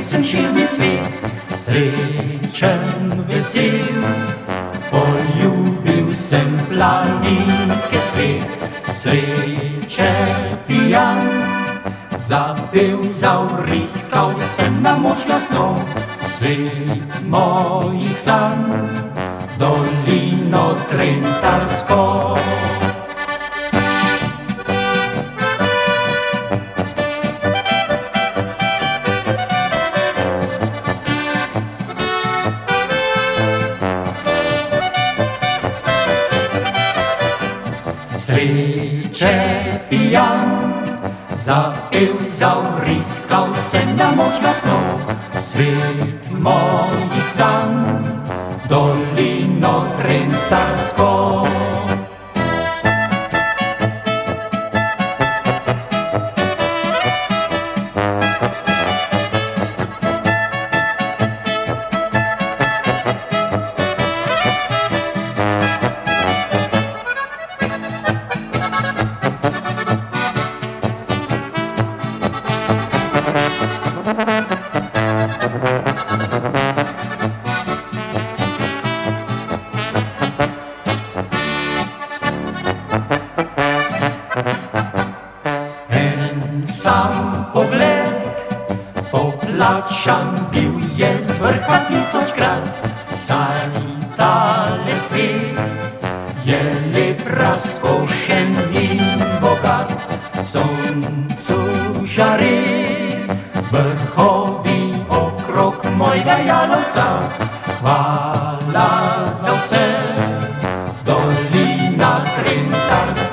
sem širni svet, srečen, vesel. Poljubil sem planinke cvet, sreče pijan. Zapel, zavriskal sem na moč glasno, svet mojih sanj, dolino Trentarsko. Sreče pijan, zapel, zavriskal sem na moč glasno, svet mojih sanj, dolino Trentarsko. En sam pogled, poplačan bil je z vrha tisočkrat, saj tale svet je lep, razkošen in bogat. Soncu žare vrhovi okrog mojega jalovca, hvala za vse, dolina Trentarska.